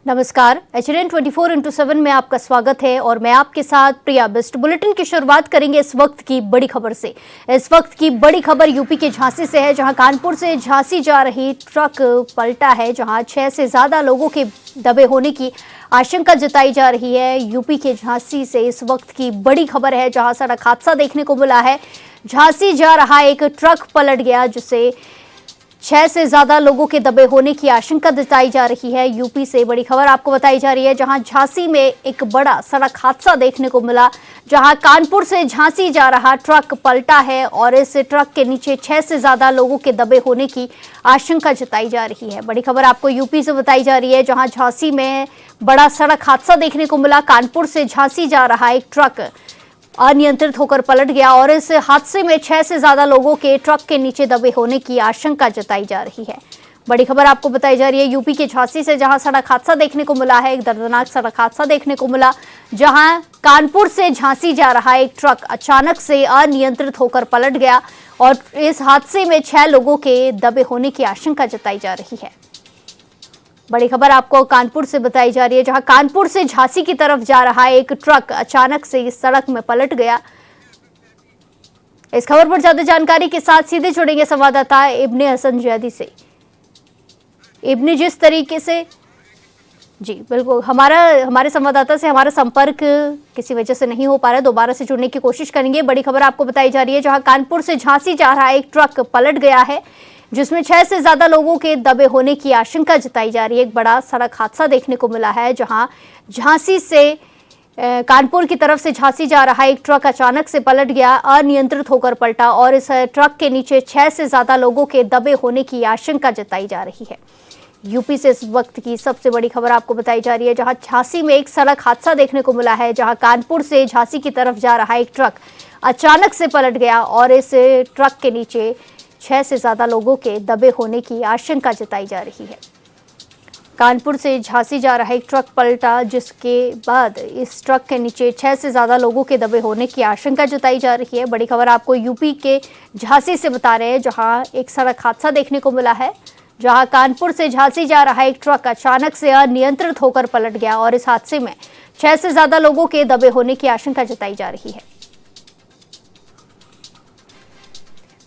नमस्कार, HNN 24x7 में आपका स्वागत है और मैं आपके साथ प्रिया बिस्ट। बुलेटिन की शुरुआत करेंगे इस वक्त की बड़ी खबर से। इस वक्त की बड़ी खबर यूपी के झांसी से है, जहां कानपुर से झांसी जा रही ट्रक पलटा है, जहां 6 से ज्यादा लोगों के दबे होने की आशंका जताई जा रही है। यूपी के झांसी से इस वक्त की बड़ी खबर है, जहां सड़क हादसा देखने को मिला है। झांसी जा रहा एक ट्रक पलट गया, जिससे 6 से ज्यादा लोगों के दबे होने की आशंका जताई जा रही है। यूपी से बड़ी खबर आपको बताई जा रही है, जहां झांसी में एक बड़ा सड़क हादसा देखने को मिला, जहां कानपुर से झांसी जा रहा ट्रक पलटा है और इस ट्रक के नीचे 6 से ज्यादा लोगों के दबे होने की आशंका जताई जा रही है। बड़ी खबर आपको यूपी से बताई जा रही है, जहां झांसी में बड़ा सड़क हादसा देखने को मिला। कानपुर से झांसी जा रहा एक ट्रक अनियंत्रित होकर पलट गया और इस हादसे में 6 से ज्यादा लोगों के ट्रक के नीचे दबे होने की आशंका जताई जा रही है। बड़ी खबर आपको बताई जा रही है यूपी के झांसी से, जहां सड़क हादसा देखने को मिला है। एक दर्दनाक सड़क हादसा देखने को मिला, जहां कानपुर से झांसी जा रहा एक ट्रक अचानक से अनियंत्रित होकर पलट गया और इस हादसे में 6 लोगों के दबे होने की आशंका जताई जा रही है। बड़ी खबर आपको कानपुर से बताई जा रही है, जहां कानपुर से झांसी की तरफ जा रहा एक ट्रक अचानक से इस सड़क में पलट गया। इस खबर पर ज्यादा जानकारी के साथ सीधे जुड़ेंगे संवाददाता इब्ने हसन जैदी से। इब्ने, जिस तरीके से जी बिल्कुल हमारे संवाददाता से हमारा संपर्क किसी वजह से नहीं हो पा रहा है, दोबारा से जुड़ने की कोशिश करेंगे। बड़ी खबर आपको बताई जा रही है, जहां कानपुर से झांसी जा रहा एक ट्रक पलट गया है, जिसमें 6 से ज्यादा लोगों के दबे होने की आशंका जताई जा रही है। एक बड़ा सड़क हादसा देखने को मिला है, जहां झांसी से कानपुर की तरफ से झांसी जा रहा एक ट्रक अचानक से पलट गया, अनियंत्रित होकर पलटा और इस ट्रक के नीचे 6 से ज्यादा लोगों के दबे होने की आशंका जताई जा रही है। यूपी से इस वक्त की सबसे बड़ी खबर आपको बताई जा रही है, जहां झांसी में एक सड़क हादसा देखने को मिला है, जहां कानपुर से झांसी की तरफ जा रहा एक ट्रक अचानक से पलट गया और इस ट्रक के नीचे 6 से ज्यादा लोगों के दबे होने की आशंका जताई जा रही है। कानपुर से झांसी जा रहा एक ट्रक पलटा, जिसके बाद इस ट्रक के नीचे 6 से ज्यादा लोगों के दबे होने की आशंका जताई जा रही है। बड़ी खबर आपको यूपी के झांसी से बता रहे हैं, जहां एक सड़क हादसा देखने को मिला है, जहां कानपुर से झांसी जा रहा एक ट्रक अचानक से अनियंत्रित होकर पलट गया और इस हादसे में 6 से ज्यादा लोगों के दबे होने की आशंका जताई जा रही है।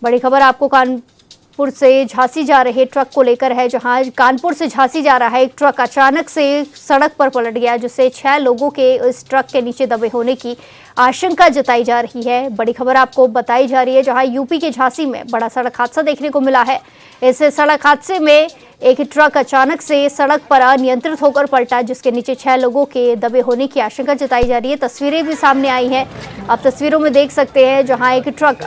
बड़ी खबर आपको कानपुर से झांसी जा रहे ट्रक को लेकर है, जहां कानपुर से झांसी जा रहा है एक ट्रक अचानक से सड़क पर पलट गया, जिससे 6 लोगों के इस ट्रक के नीचे दबे होने की आशंका जताई जा रही है। बड़ी खबर आपको बताई जा रही है, जहां यूपी के झांसी में बड़ा सड़क हादसा देखने को मिला है। इस सड़क हादसे में एक ट्रक अचानक से सड़क पर अनियंत्रित होकर पलटा, जिसके नीचे 6 लोगों के दबे होने की आशंका जताई जा रही है। तस्वीरें भी सामने आई हैं, आप तस्वीरों में देख सकते हैं, जहां एक ट्रक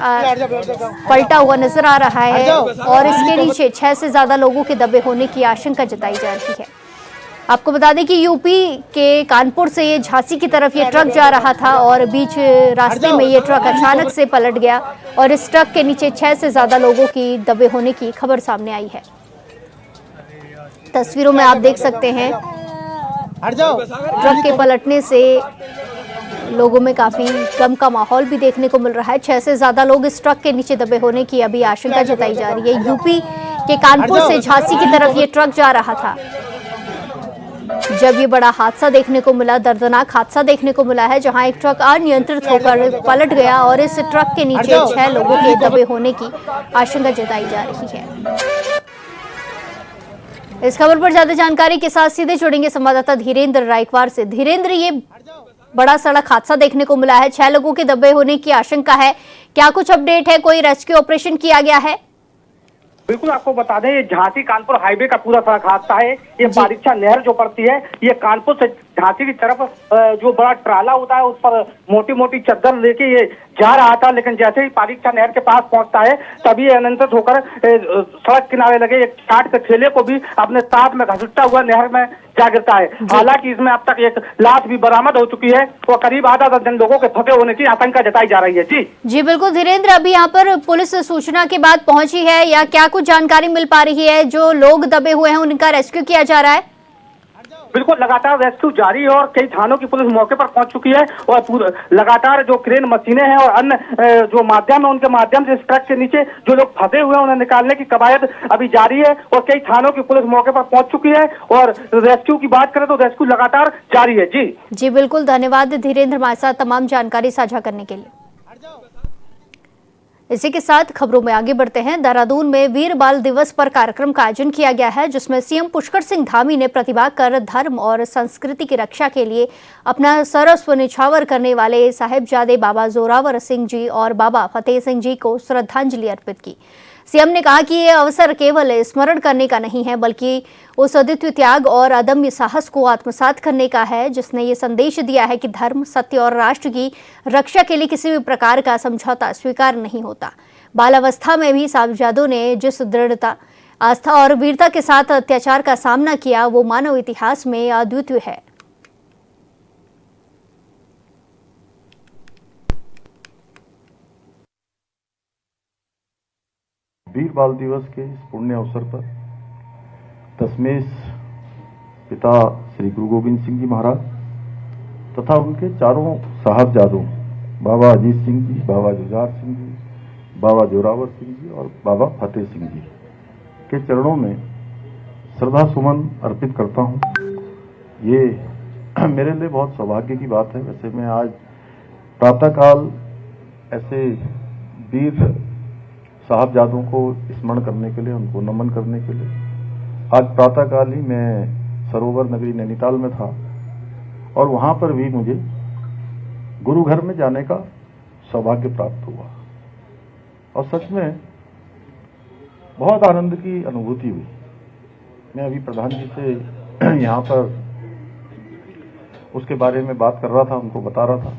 पलटा हुआ नजर आ रहा है और इसके नीचे 6 से ज्यादा लोगों के दबे होने की आशंका जताई जा रही है। आपको बता दें कि यूपी के कानपुर से ये झांसी की तरफ ये ट्रक जा रहा था और बीच रास्ते में ये ट्रक अचानक से पलट गया और इस ट्रक के नीचे 6 से ज्यादा लोगों की दबे होने की खबर सामने आई है। तस्वीरों में आप देख सकते हैं, ट्रक के पलटने से लोगों में काफी गम का माहौल भी देखने को मिल रहा है। 6 से ज्यादा लोग इस ट्रक के नीचे दबे होने की अभी आशंका जताई जा रही है। यूपी के कानपुर से झांसी की तरफ ये ट्रक जा रहा था, जब ये बड़ा हादसा देखने को मिला, दर्दनाक हादसा देखने को मिला है, जहां एक ट्रक अनियंत्रित होकर पलट गया और इस ट्रक के नीचे 6 लोगों के दबे होने की आशंका जताई जा रही है। इस खबर पर ज्यादा जानकारी के साथ सीधे जुड़ेंगे संवाददाता धीरेन्द्र रायकवार से। धीरेन्द्र, ये बड़ा सड़क हादसा देखने को मिला है, 6 लोगों के दबे होने की आशंका है, क्या कुछ अपडेट है? कोई रेस्क्यू ऑपरेशन किया गया है? बिल्कुल, आपको बता दें, ये झांसी कानपुर हाईवे का पूरा सड़क हादसा है। ये बारिशा नहर जो पड़ती है, ये कानपुर से झांसी की तरफ जो बड़ा ट्राला होता है, उस पर मोटी मोटी चद्दर लेके ये जा रहा था, लेकिन जैसे ही बारिशा नहर के पास पहुंचता है, तभी अनियंत्रित होकर सड़क किनारे लगे एक चाट के ठेले को भी अपने साथ में घसीटता हुआ नहर में जा गिरता है। हालांकि इसमें अब तक एक लाश भी बरामद हो चुकी है और करीब आधा दर्जन लोगों के फंसे होने की आशंका जताई जा रही है। जी बिल्कुल धीरेन्द्र, अभी यहाँ पर पुलिस सूचना के बाद पहुंची है या क्या कुछ जानकारी मिल पा रही है? जो लोग दबे हुए हैं उनका रेस्क्यू किया जा रहा है? बिल्कुल लगातार रेस्क्यू जारी है और कई थानों की पुलिस मौके पर पहुंच चुकी है और लगातार जो क्रेन मशीनें हैं और अन्य जो माध्यम है उनके माध्यम से इस ट्रक के नीचे जो लोग फंसे हुए हैं उन्हें निकालने की कवायद अभी जारी है और कई थानों की पुलिस मौके पर पहुंच चुकी है और रेस्क्यू की बात करें तो रेस्क्यू लगातार जारी है। जी बिल्कुल, धन्यवाद धीरेन्द्र हमारे साथ तमाम जानकारी साझा करने के लिए। इसी के साथ खबरों में आगे बढ़ते हैं। देहरादून में वीर बाल दिवस पर कार्यक्रम का आयोजन किया गया है, जिसमें सीएम पुष्कर सिंह धामी ने प्रतिभाग कर धर्म और संस्कृति की रक्षा के लिए अपना सर्वस्व निछावर करने वाले साहिबजादे बाबा जोरावर सिंह जी और बाबा फतेह सिंह जी को श्रद्धांजलि अर्पित की। सीएम ने कहा कि ये अवसर केवल स्मरण करने का नहीं है, बल्कि उस अद्वितीय त्याग और अदम्य साहस को आत्मसात करने का है, जिसने ये संदेश दिया है कि धर्म, सत्य और राष्ट्र की रक्षा के लिए किसी भी प्रकार का समझौता स्वीकार नहीं होता। बाल अवस्था में भी साहिबजादों ने जिस दृढ़ता, आस्था और वीरता के साथ अत्याचार का सामना किया, वो मानव इतिहास में अद्वितीय है। वीर बाल दिवस के इस पुण्य अवसर पर दशमेश पिता श्री गुरु गोविंद सिंह जी महाराज तथा उनके चारों साहबजादों बाबा अजीत सिंह जी, बाबा जुझार सिंह जी, बाबा जोरावर सिंह जी और बाबा फतेह सिंह जी के चरणों में श्रद्धा सुमन अर्पित करता हूं। ये मेरे लिए बहुत सौभाग्य की बात है। वैसे मैं आज प्रातःकाल ऐसे वीर साहबजादों को स्मरण करने के लिए, उनको नमन करने के लिए आज प्रातःकाल ही मैं सरोवर नगरी नैनीताल में था और वहां पर भी मुझे गुरु घर में जाने का सौभाग्य प्राप्त हुआ और सच में बहुत आनंद की अनुभूति हुई। मैं अभी प्रधान जी से यहाँ पर उसके बारे में बात कर रहा था, उनको बता रहा था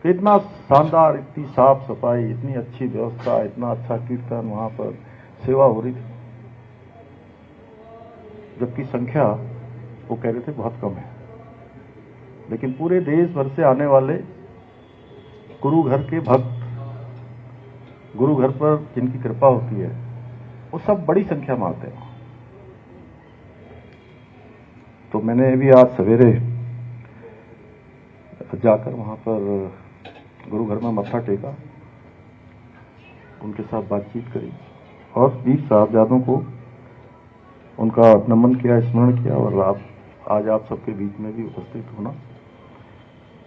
कि इतना शानदार, इतनी साफ सफाई, इतनी अच्छी व्यवस्था, इतना अच्छा कीर्तन, वहां पर सेवा हो रही थी, जबकि संख्या वो कह रहे थे बहुत कम है। लेकिन पूरे देश भर से आने वाले गुरु घर के भक्त, गुरु घर पर जिनकी कृपा होती है, वो सब बड़ी संख्या में आते हैं। तो मैंने भी आज सवेरे जाकर वहां पर गुरु घर में मत्था टेका, उनके साथ बातचीत करी और वीर साहबजादों को उनका नमन किया, स्मरण किया। और आज आप सबके बीच में भी उपस्थित होना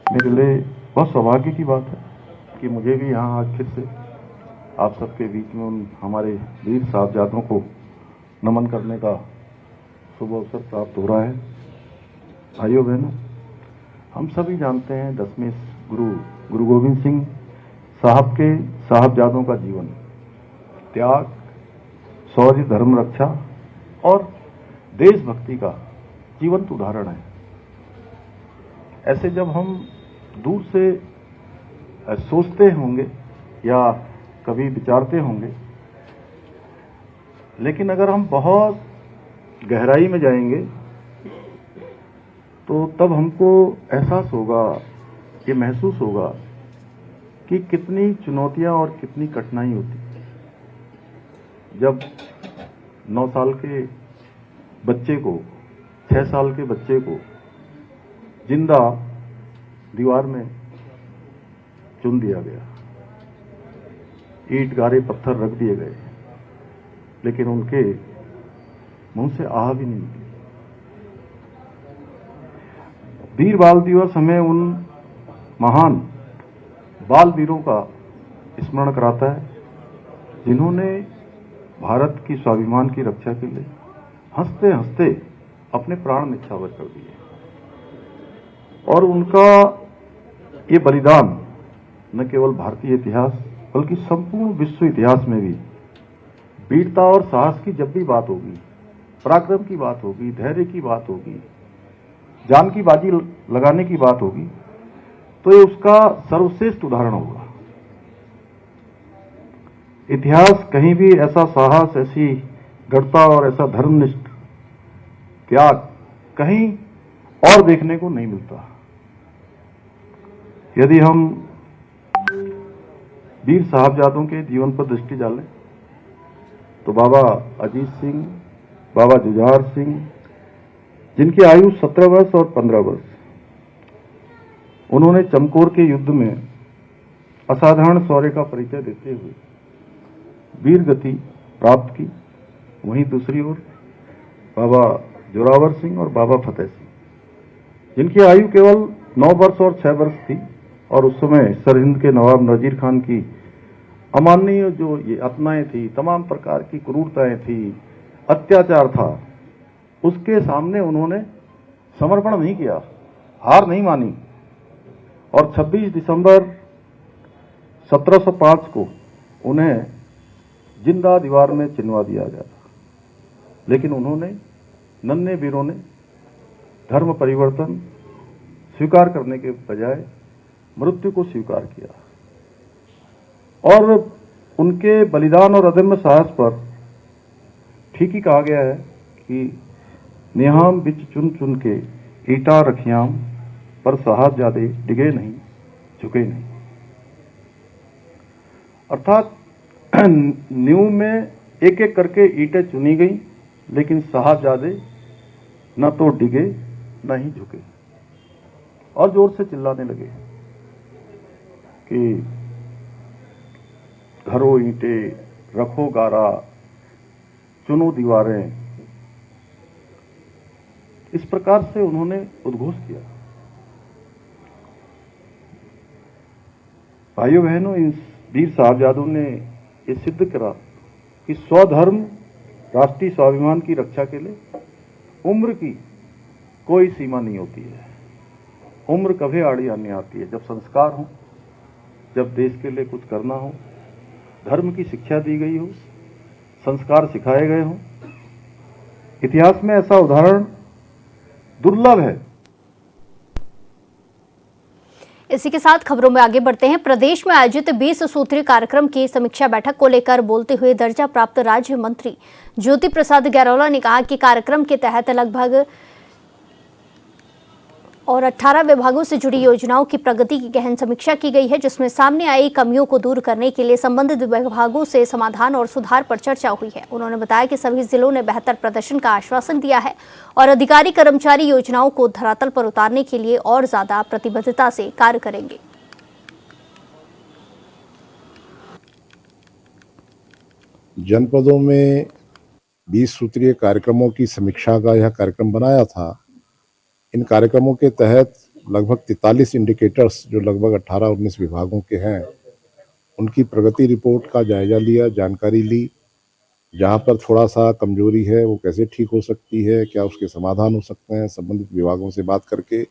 मेरे लिए बहुत सौभाग्य की बात है कि मुझे भी यहाँ आज फिर से आप सबके बीच में उन हमारे वीर साहबजादों को नमन करने का शुभ अवसर प्राप्त हो रहा है। भाइयों बहनों, हम सभी जानते हैं दशमेश गुरु गोविंद सिंह साहब के साहबजादों का जीवन त्याग, शौर्य, धर्म रक्षा और देशभक्ति का जीवंत उदाहरण है। ऐसे जब हम दूर से सोचते होंगे या कभी विचारते होंगे, लेकिन अगर हम बहुत गहराई में जाएंगे तो तब हमको एहसास होगा, ये महसूस होगा कि कितनी चुनौतियां और कितनी कठिनाई होती। जब 9 साल के बच्चे को, 6 साल के बच्चे को जिंदा दीवार में चुन दिया गया, ईंट गारे पत्थर रख दिए गए, लेकिन उनके मुंह से आह भी नहीं निकली। वीर बाल दिवस हमें उन महान बाल वीरों का स्मरण कराता है जिन्होंने भारत की स्वाभिमान की रक्षा के लिए हंसते हंसते अपने प्राण न्यौछावर कर दिए। और उनका ये बलिदान न केवल भारतीय इतिहास बल्कि संपूर्ण विश्व इतिहास में भी वीरता और साहस की जब भी बात होगी, पराक्रम की बात होगी, धैर्य की बात होगी, जान की बाजी लगाने की बात होगी, तो ये उसका सर्वश्रेष्ठ उदाहरण होगा। इतिहास कहीं भी ऐसा साहस, ऐसी दृढ़ता और ऐसा धर्मनिष्ठ त्याग कहीं और देखने को नहीं मिलता। यदि हम वीर साहबजादों के जीवन पर दृष्टि डालें तो बाबा अजीत सिंह, बाबा जुझार सिंह, जिनकी आयु 17 वर्ष और 15 वर्ष। उन्होंने चमकौर के युद्ध में असाधारण शौर्य का परिचय देते हुए वीर गति प्राप्त की। वहीं दूसरी ओर बाबा जोरावर सिंह और बाबा फतेह सिंह, जिनकी आयु केवल 9 वर्ष और 6 वर्ष थी और उस समय सरहिंद के नवाब नजीर खान की अमानवीय जो ये यातनाएं थी, तमाम प्रकार की क्रूरताएं थी, अत्याचार था, उसके सामने उन्होंने समर्पण नहीं किया, हार नहीं मानी और 26 दिसंबर 1705 को उन्हें जिंदा दीवार में चिनवा दिया गया था। लेकिन उन्होंने, नन्हे वीरों ने धर्म परिवर्तन स्वीकार करने के बजाय मृत्यु को स्वीकार किया और उनके बलिदान और अदम्य साहस पर ठीक ही कहा गया है कि निहाम बिच चुन चुन के ईटा रखियाम पर साहबजादे डिगे नहीं, झुके नहीं। अर्थात नींव में एक एक करके ईंटें चुनी गई, लेकिन साहबजादे न तो डिगे न ही झुके और जोर से चिल्लाने लगे कि घरो ईंटें, रखो गारा, चुनो दीवारें। इस प्रकार से उन्होंने उद्घोष किया। भाइयों बहनों, इन वीर साहबजादों ने ये सिद्ध करा कि स्वधर्म, राष्ट्रीय स्वाभिमान की रक्षा के लिए उम्र की कोई सीमा नहीं होती है। उम्र कभी आड़ी आने आती है। जब संस्कार हो, जब देश के लिए कुछ करना हो, धर्म की शिक्षा दी गई हो, संस्कार सिखाए गए हों। इतिहास में ऐसा उदाहरण दुर्लभ है। इसी के साथ खबरों में आगे बढ़ते हैं। प्रदेश में आयोजित 20 सूत्रीय कार्यक्रम की समीक्षा बैठक को लेकर बोलते हुए दर्जा प्राप्त राज्य मंत्री ज्योति प्रसाद गैरोला ने कहा कि कार्यक्रम के तहत लगभग 18 विभागों से जुड़ी योजनाओं की प्रगति की गहन समीक्षा की गई है, जिसमें सामने आई कमियों को दूर करने के लिए संबंधित विभागों से समाधान और सुधार पर चर्चा हुई है। उन्होंने बताया कि सभी जिलों ने बेहतर प्रदर्शन का आश्वासन दिया है और अधिकारी कर्मचारी योजनाओं को धरातल पर उतारने के लिए और ज्यादा प्रतिबद्धता से कार्य करेंगे। जनपदों में 20 सूत्रीय कार्यक्रमों की समीक्षा का यह कार्यक्रम बनाया था। इन कार्यक्रमों के तहत लगभग 43 इंडिकेटर्स, जो लगभग 18-19 विभागों के हैं, उनकी प्रगति रिपोर्ट का जायजा लिया, जानकारी ली। जहां पर थोड़ा सा कमजोरी है वो कैसे ठीक हो सकती है, क्या उसके समाधान हो सकते हैं, संबंधित विभागों से बात करके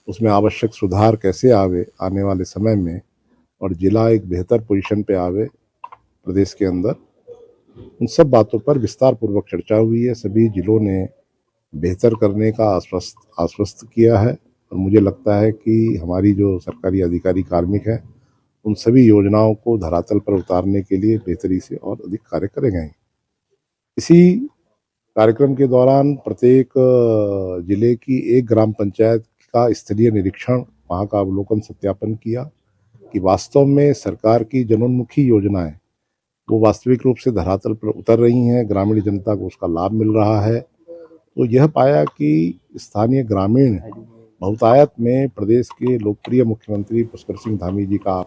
उसमें आवश्यक सुधार कैसे आवे आने वाले समय में और जिला एक बेहतर पोजीशन पे आवे प्रदेश के अंदर। उन सब बातों पर विस्तार पूर्वक चर्चा हुई है। सभी जिलों ने बेहतर करने का आश्वस्त किया है और मुझे लगता है कि हमारी जो सरकारी अधिकारी कार्मिक हैं, उन सभी योजनाओं को धरातल पर उतारने के लिए बेहतरी से और अधिक कार्य करेंगे। इसी कार्यक्रम के दौरान प्रत्येक जिले की एक ग्राम पंचायत का स्थलीय निरीक्षण, वहाँ का अवलोकन, सत्यापन किया कि वास्तव में सरकार की जनोन्मुखी योजनाएं वो वास्तविक रूप से धरातल पर उतर रही हैं, ग्रामीण जनता को उसका लाभ मिल रहा है। तो यह पाया कि स्थानीय ग्रामीण बहुतायत में प्रदेश के लोकप्रिय मुख्यमंत्री पुष्कर सिंह धामी जी का।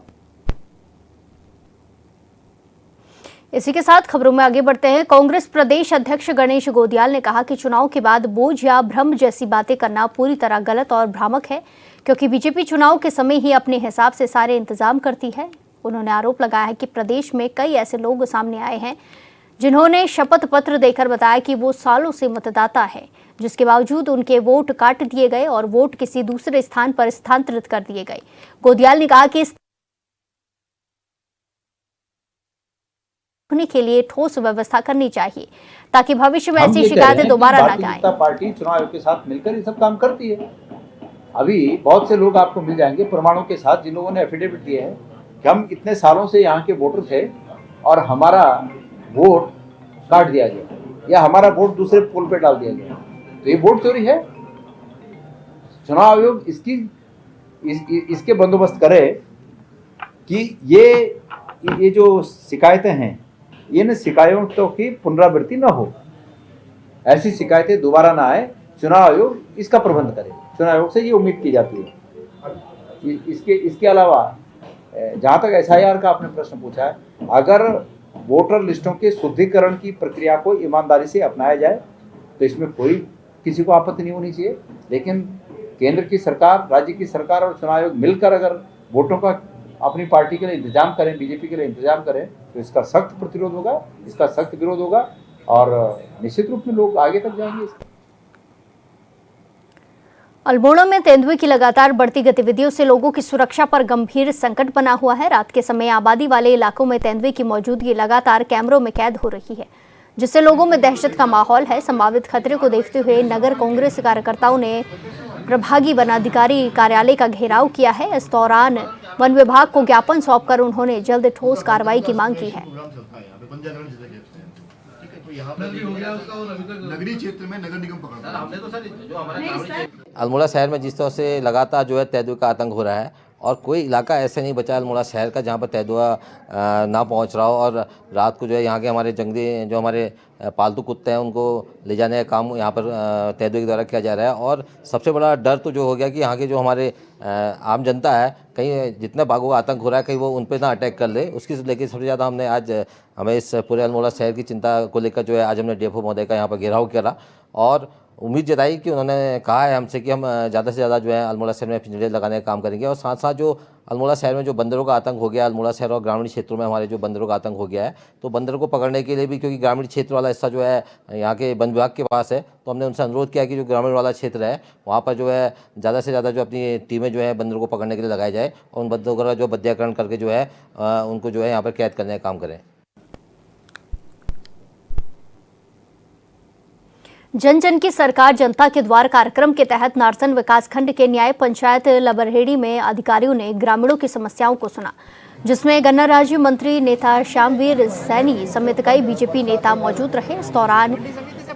इसी के साथ खबरों में आगे बढ़ते हैं। कांग्रेस प्रदेश अध्यक्ष गणेश गोदियाल ने कहा कि चुनाव के बाद बोझ या भ्रम जैसी बातें करना पूरी तरह गलत और भ्रामक है, क्योंकि बीजेपी चुनाव के समय ही अपने हिसाब से सारे इंतजाम करती है। उन्होंने आरोप लगाया है कि प्रदेश में कई ऐसे लोग सामने आए हैं जिन्होंने शपथ पत्र देकर बताया कि वो सालों से मतदाता है, जिसके बावजूद उनके वोट काट दिए गए और वोट किसी दूसरे स्थान पर स्थानांतरित कर दिए गए। गोदियाल ने कहा कि के लिए ठोस व्यवस्था करनी चाहिए ताकि भविष्य में ऐसी शिकायतें दोबारा न आए। पार्टी चुनाव आयोग के साथ मिलकर ये सब काम करती है। अभी बहुत से लोग आपको मिल जाएंगे प्रमाणों के साथ, जिन लोगों ने एफिडेविट दिए हैं कि हम इतने सालों से यहाँ के वोटर थे और हमारा वोट काट दिया गया या हमारा वोट दूसरे पोल पे डाल दिया गया, तो ये वोट चोरी है। चुनाव आयोग इसके बंदोबस्त करे कि ये जो शिकायतें हैं, इन शिकायतों की पुनरावृत्ति न हो, ऐसी शिकायतें दोबारा ना आए। चुनाव आयोग इसका प्रबंध करे। चुनाव आयोग से ये उम्मीद की जाती है। इसके अलावा जहाँ तक SIR का आपने प्रश्न पूछा है, अगर वोटर लिस्टों के शुद्धिकरण की प्रक्रिया को ईमानदारी से अपनाया जाए तो इसमें कोई किसी को आपत्ति नहीं होनी चाहिए। लेकिन केंद्र की सरकार, राज्य की सरकार और चुनाव आयोग मिलकर अगर वोटों का अपनी पार्टी के लिए इंतजाम करें, बीजेपी के लिए इंतजाम करें, तो इसका सख्त प्रतिरोध होगा, इसका सख्त विरोध होगा और निश्चित रूप में लोग आगे तक जाएंगे। अल्मोड़ा में तेंदुए की लगातार बढ़ती गतिविधियों से लोगों की सुरक्षा पर गंभीर संकट बना हुआ है। रात के समय आबादी वाले इलाकों में तेंदुए की मौजूदगी लगातार कैमरों में कैद हो रही है, जिससे लोगों में दहशत का माहौल है। संभावित खतरे को देखते हुए नगर कांग्रेस कार्यकर्ताओं ने प्रभागी वनाधिकारी कार्यालय का घेराव किया है। इस दौरान वन विभाग को ज्ञापन सौंपकर उन्होंने जल्द ठोस कार्रवाई की मांग की है। नगरीय क्षेत्र में नगर निगम पकड़ा। अल्मोड़ा शहर में जिस तरह से लगातार जो है तेंदुए का आतंक हो रहा है और कोई इलाका ऐसे नहीं बचा अल्मोड़ा शहर का जहाँ पर तेंदुआ ना पहुँच रहा हो। और रात को जो है यहाँ के हमारे जंगली जो हमारे पालतू कुत्ते हैं उनको ले जाने का काम यहाँ पर तेंदुए के द्वारा किया जा रहा है। और सबसे बड़ा डर तो जो हो गया कि यहाँ के जो हमारे आम जनता है, कहीं जितने बाघों का आतंक हो रहा है कहीं वो उन पर ना अटैक कर ले, उसकी लेके सबसे ज़्यादा हमने आज हमें इस पूरे अल्मोड़ा शहर की चिंता को लेकर जो है आज हमने DFO महोदय का यहाँ पर घेराव करा और उम्मीद जताई कि उन्होंने कहा है हमसे कि हम ज़्यादा से ज़्यादा जो है अल्मोड़ा शहर में पिंजरे लगाने का काम करेंगे। और साथ साथ जो अल्मोड़ा शहर में जो बंदरों का आतंक हो गया, अल्मोड़ा शहर और ग्रामीण क्षेत्रों में हमारे जो बंदरों का आतंक हो गया है, तो बंदरों को पकड़ने के लिए भी, क्योंकि ग्रामीण क्षेत्र वाला हिस्सा जो है यहाँ के वन विभाग के पास है, तो हमने उनसे अनुरोध किया कि जो ग्रामीण वाला क्षेत्र है वहाँ पर जो है ज़्यादा से ज़्यादा जो अपनी टीमें जो है बंदरों को पकड़ने के लिए लगाई जाए और उन बंदरों का जो बंदीकरण करके जो है उनको जो है यहाँ पर कैद करने का काम करें। जन जन की सरकार जनता के द्वार कार्यक्रम के तहत नारसन विकासखंड के न्याय पंचायत लबरहेड़ी में अधिकारियों ने ग्रामीणों की समस्याओं को सुना, जिसमें गन्ना राज्य मंत्री नेता श्यामवीर सैनी समेत कई बीजेपी नेता मौजूद रहे। इस दौरान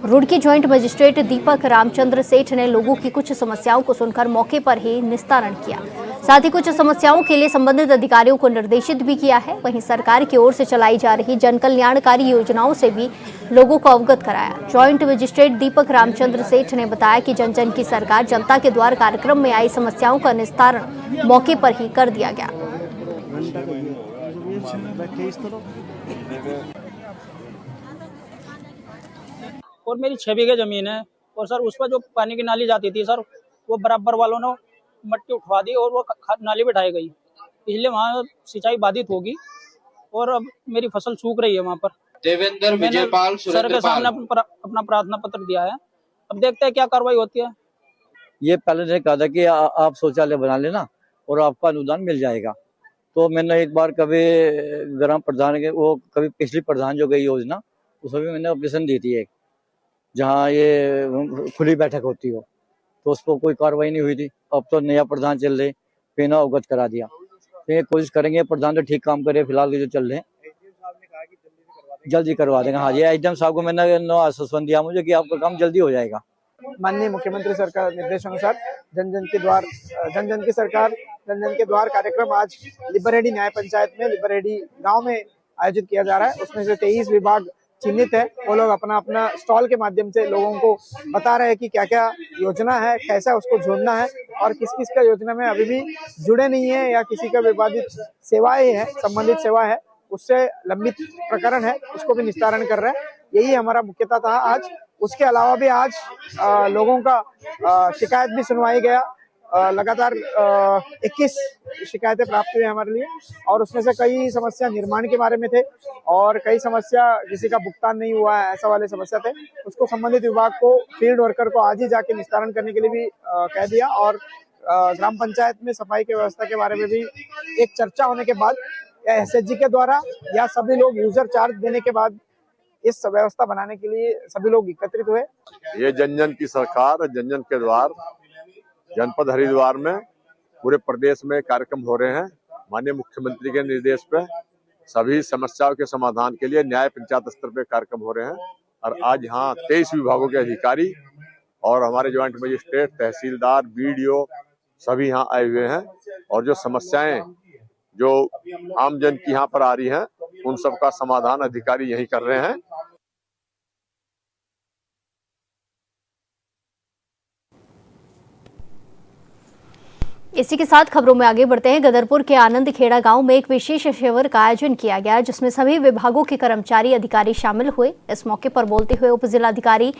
रुड़की ज्वाइंट मजिस्ट्रेट दीपक रामचंद्र सेठ ने लोगों की कुछ समस्याओं को सुनकर मौके पर ही निस्तारण किया। साथ ही कुछ समस्याओं के लिए संबंधित अधिकारियों को निर्देशित भी किया है। वहीं सरकार की ओर से चलाई जा रही जन कल्याणकारी योजनाओं से भी लोगों को अवगत कराया। ज्वाइंट मजिस्ट्रेट दीपक रामचंद्र सेठ ने बताया कि जन जन की सरकार जनता के द्वार कार्यक्रम में आई समस्याओं का निस्तारण मौके पर ही कर दिया गया। और मेरी 6 बीघे जमीन है और सर उस पर जो पानी की नाली जाती थी सर, वो बराबर वालों ने मट्टी उठवा दी और वो नाली बिठाई गई, इसलिए वहाँ सिंचाई बाधित होगी और अब मेरी फसल सूख रही है वहाँ पर। देवेंद्र विजयपाल सर के सामने अपना प्रार्थना पत्र दिया है, अब देखते हैं क्या कार्रवाई होती है। ये पहले ने कहा था कि आप शौचालय बना लेना और आपका अनुदान मिल जाएगा, तो मैंने एक बार कभी ग्राम प्रधान के वो कभी पिछली प्रधान जो गई योजना उसमें भी मैंने ऑपरेशन दी थी एक, जहाँ ये खुली बैठक होती हो, तो उस पर कोई कार्रवाई नहीं हुई थी। अब तो नया प्रधान चल रहे, बिना अवगत करा दिया, तो ये कोशिश करेंगे प्रधान तो ठीक काम करे। फिलहाल जो चल रहे जल्दी करवा देंगे। हाँ, ये एचडीएम साहब को मैंने आश्वासन दिया मुझे कि आपका काम जल्दी हो जाएगा। माननीय मुख्यमंत्री सरकार निर्देशानुसार जन जन की सरकार जन जन के द्वार कार्यक्रम आज लिबरहेड़ी न्याय पंचायत में लिबरहेड़ी गांव में आयोजित किया जा रहा है। उसमें से 23 विभाग चिन्हित है, वो लोग अपना अपना स्टॉल के माध्यम से लोगों को बता रहे हैं कि क्या क्या योजना है, कैसा उसको जोड़ना है और किस किस का योजना में अभी भी जुड़े नहीं है या किसी का विवादित सेवाएं है, संबंधित सेवा है, उससे लंबित प्रकरण है, उसको भी निस्तारण कर रहे हैं। यही हमारा मुख्यता था आज। उसके अलावा भी आज लोगों का शिकायत भी सुनवाई गया। लगातार 21 शिकायतें प्राप्त हुई हमारे लिए और उसमें से कई समस्या निर्माण के बारे में थे और कई समस्या किसी का भुगतान नहीं हुआ है, ऐसा वाले समस्या थे। उसको संबंधित विभाग को फील्ड वर्कर को आज ही जाके निस्तारण करने के लिए भी कह दिया और ग्राम पंचायत में सफाई की व्यवस्था के बारे में भी एक चर्चा होने के बाद या एसएचजी के द्वारा या सभी लोग यूजर चार्ज देने के बाद इस व्यवस्था बनाने के लिए सभी लोग एकत्रित हुए। ये जन जन की सरकार जन जन के द्वार जनपद हरिद्वार में पूरे प्रदेश में कार्यक्रम हो रहे हैं। माननीय मुख्यमंत्री के निर्देश पे सभी समस्याओं के समाधान के लिए न्याय पंचायत स्तर पे कार्यक्रम हो रहे हैं और आज यहाँ 23 विभागों के अधिकारी और हमारे ज्वाइंट मजिस्ट्रेट, तहसीलदार, बीडीओ सभी यहाँ आए हुए हैं और जो समस्याएं जो आम जन की यहाँ पर आ रही हैं उन सब का समाधान अधिकारी यही कर रहे हैं। इसी के साथ खबरों में आगे बढ़ते हैं। गदरपुर के आनंद खेड़ा गांव में एक विशेष शिविर का आयोजन किया गया, जिसमें सभी विभागों के कर्मचारी अधिकारी शामिल हुए। इस मौके पर बोलते हुए उप जिलाधिकारी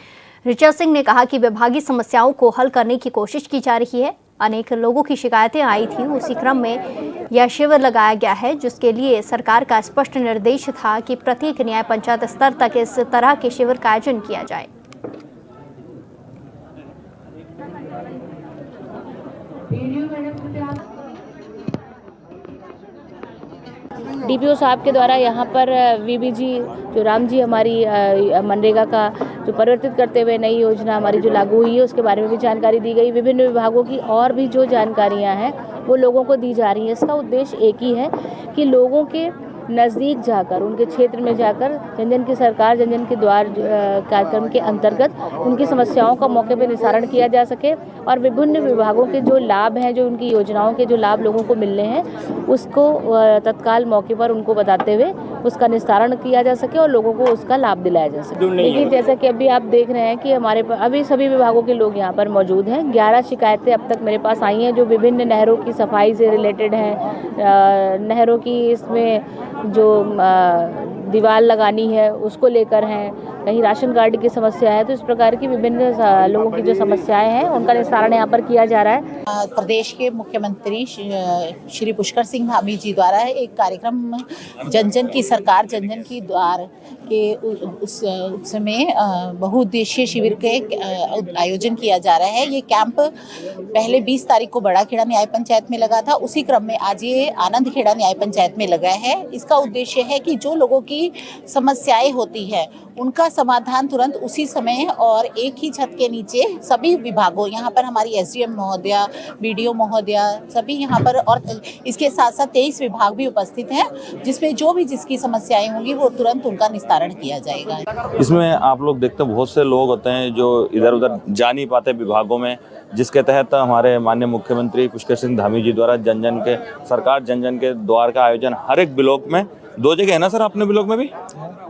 ऋचा सिंह ने कहा कि विभागीय समस्याओं को हल करने की कोशिश की जा रही है। अनेक लोगों की शिकायतें आई थी, उसी क्रम में यह शिविर लगाया गया है, जिसके लिए सरकार का स्पष्ट निर्देश था कि प्रत्येक न्याय पंचायत स्तर तक इस तरह के शिविर का आयोजन किया जाए। डीपीओ साहब के द्वारा यहाँ पर वीबीजी जो राम जी हमारी मनरेगा का जो परिवर्तित करते हुए नई योजना हमारी जो लागू हुई है उसके बारे में भी जानकारी दी गई। विभिन्न विभागों की और भी जो जानकारियाँ हैं वो लोगों को दी जा रही हैं। इसका उद्देश्य एक ही है कि लोगों के नज़दीक जाकर, उनके क्षेत्र में जाकर जन जन की सरकार जन जन के द्वार कार्यक्रम के अंतर्गत उनकी समस्याओं का मौके पर निस्तारण किया जा सके और विभिन्न विभागों के जो लाभ हैं, जो उनकी योजनाओं के जो लाभ लोगों को मिलने हैं, उसको तत्काल मौके पर उनको बताते हुए उसका निस्तारण किया जा सके और लोगों को उसका लाभ दिलाया जा सके। लेकिन जैसा कि अभी आप देख रहे हैं कि हमारे अभी सभी विभागों के लोग यहाँ पर मौजूद हैं। 11 शिकायतें अब तक मेरे पास आई हैं जो विभिन्न नहरों की सफाई से रिलेटेड हैं, नहरों की इसमें जो दीवार लगानी है उसको लेकर हैं, कहीं राशन कार्ड की समस्या है। तो इस प्रकार की विभिन्न लोगों की जो समस्याएं हैं उनका निस्तारण यहाँ पर किया जा रहा है। प्रदेश के मुख्यमंत्री श्री पुष्कर सिंह धामी जी द्वारा एक कार्यक्रम जन जन की सरकार जन जन की द्वार के उस समय बहुउद्देशीय शिविर के आयोजन किया जा रहा है। ये कैंप पहले 20 तारीख को बड़ा खेड़ा न्याय पंचायत में लगा था, उसी क्रम में आज ये आनंद खेड़ा न्याय पंचायत में लगा है। इसका उद्देश्य है कि जो लोगों की समस्याएं होती है उनका समाधान तुरंत उसी समय और एक ही छत के नीचे सभी विभागों, यहाँ पर हमारी एसडीएम महोदया, बीडीओ महोदया सभी यहाँ पर, और इसके साथ साथ 23 विभाग भी उपस्थित हैं, जिसमें जो भी जिसकी समस्याएं होंगी वो तुरंत उनका निस्तारण किया जाएगा। इसमें आप लोग देखते हैं बहुत से लोग होते हैं जो इधर उधर जा नहीं पाते विभागों में, जिसके तहत हमारे माननीय मुख्यमंत्री पुष्कर सिंह धामी जी द्वारा जन जन के सरकार जन जन के द्वार का आयोजन हर एक ब्लॉक में, 2 जगह है ना सर अपने ब्लॉक में भी,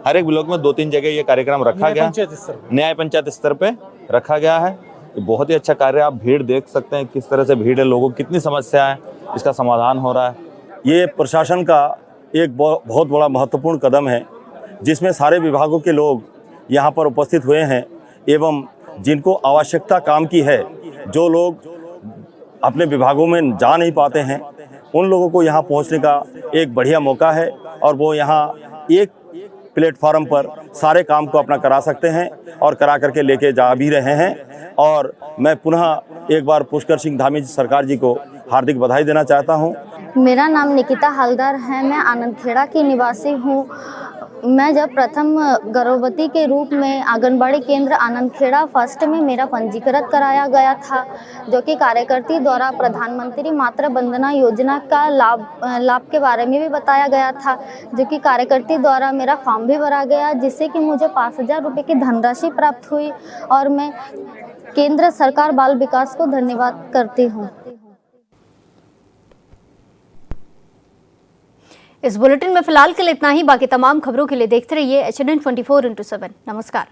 हर एक ब्लॉक में 2-3 जगह ये कार्यक्रम रखा गया, न्याय पंचायत स्तर पे रखा गया है। बहुत ही अच्छा कार्य, आप भीड़ देख सकते हैं किस तरह से भीड़ है, लोगों की कितनी समस्या है, इसका समाधान हो रहा है। ये प्रशासन का एक बहुत बड़ा महत्वपूर्ण कदम है, जिसमें सारे विभागों के लोग यहाँ पर उपस्थित हुए हैं एवं जिनको आवश्यकता काम की है, जो लोग अपने विभागों में जा नहीं पाते हैं, उन लोगों को यहाँ पहुँचने का एक बढ़िया मौका है और वो यहाँ एक प्लेटफॉर्म पर सारे काम को अपना करा सकते हैं और करा करके लेके जा भी रहे हैं। और मैं पुनः एक बार पुष्कर सिंह धामी सरकार जी को हार्दिक बधाई देना चाहता हूँ। मेरा नाम निकिता हलदर है, मैं आनंद खेड़ा की निवासी हूँ। मैं जब प्रथम गर्भवती के रूप में आंगनबाड़ी केंद्र आनंद खेड़ा फर्स्ट में मेरा पंजीकृत कराया गया था, जो कि कार्यकर्ती द्वारा प्रधानमंत्री मातृ वंदना योजना का लाभ के बारे में भी बताया गया था, जो कि कार्यकर्ती द्वारा मेरा फॉर्म भी भरा गया, जिससे कि मुझे 5,000 रुपये की धनराशि प्राप्त हुई और मैं केंद्र सरकार बाल विकास को धन्यवाद करती हूँ। इस बुलेटिन में फिलहाल के लिए इतना ही। बाकी तमाम खबरों के लिए देखते रहिए HNN 24/7। नमस्कार।